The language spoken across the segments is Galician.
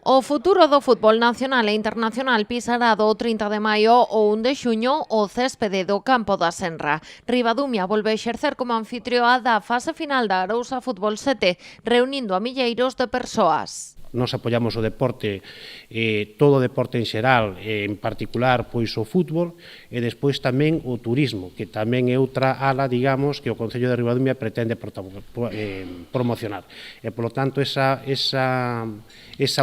O futuro do fútbol nacional e internacional pisará do 30 de maio ao 1 de xuño o céspede do campo da Senra. Ribadumia volve a exercer como anfitrioa da fase final da Arousa Fútbol 7, reunindo a milleiros de persoas. Nos apoiamos o deporte, todo o deporte en xeral, en particular pois o fútbol, e despois tamén o turismo, que tamén é outra ala, digamos, que o Concello de Ribadumia pretende promocionar. E, polo tanto, esa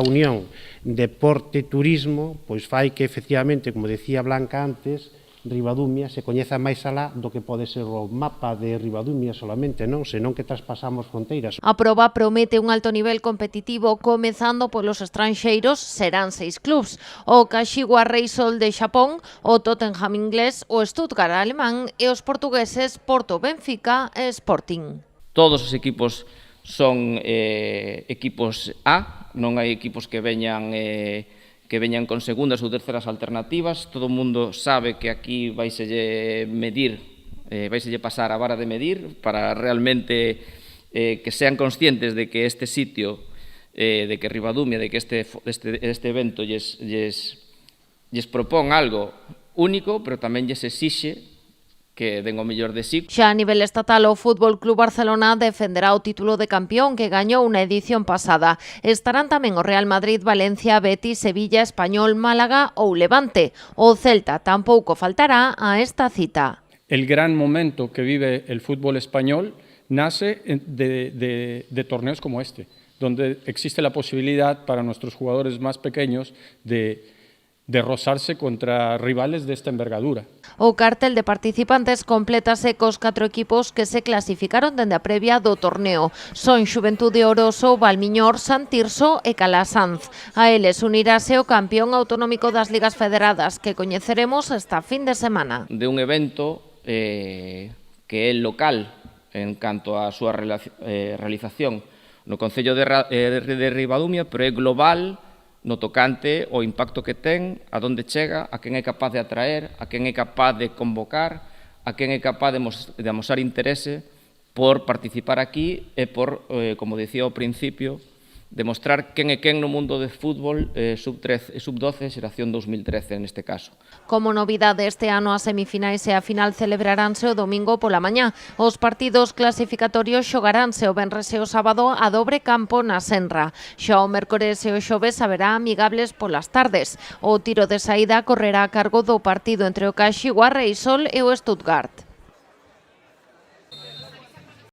unión deporte-turismo pois fai que, efectivamente, como decía Blanca antes, Ribadumia se coñeza máis alá do que pode ser o mapa de Ribadumia solamente, non? Senón que traspasamos fronteiras. A proba promete un alto nivel competitivo, comezando polos estranxeiros, serán 6 clubs: o Kashiwa Reysol de Xapón, o Tottenham inglés, o Stuttgart alemán e os portugueses Porto, Benfica e Sporting. Todos os equipos son equipos A, non hai equipos que veñan con segundas ou terceras alternativas. Todo o mundo sabe que aquí vaiselle pasar a vara de medir para realmente que sean conscientes de que este sitio, de que Ribadumia, de que este evento lles propón algo único, pero tamén lles exixe que den o mellor de sí. Xa a nivel estatal, o Fútbol Club Barcelona defenderá o título de campeón que gañou na edición pasada. Estarán tamén o Real Madrid, Valencia, Betis, Sevilla, Español, Málaga ou Levante. O Celta tampouco faltará a esta cita. El gran momento que vive el fútbol español nace de torneos como este, donde existe la posibilidad para nuestros jugadores más pequeños de rozarse contra rivales de esta envergadura. O cartel de participantes complétase cos 4 equipos que se clasificaron dende a previa do torneo. Son Xuventude Oroso, Valmiñor, Santirso e Calasanz. A eles unirase o campeón autonómico das Ligas Federadas, que coñeceremos esta fin de semana. De un evento que é local en canto á súa realización no Concello de Ribadumia, pero é global no tocante o impacto que ten, a donde chega, a quen é capaz de atraer, a quen é capaz de convocar, a quen é capaz de amosar interese por participar aquí e por, como dicía ao principio, demostrar quen é quen no mundo de fútbol sub-13 e sub-12, xeración 2013 neste caso. Como novidade este ano, as semifinais e a final celebraránse o domingo pola mañá. Os partidos clasificatorios xogaránse o venres e o sábado a dobre campo na Senra. Xa o mércores e o xoves haberá amigables polas tardes. O tiro de saída correrá a cargo do partido entre o Kashiwa Reysol e o Stuttgart.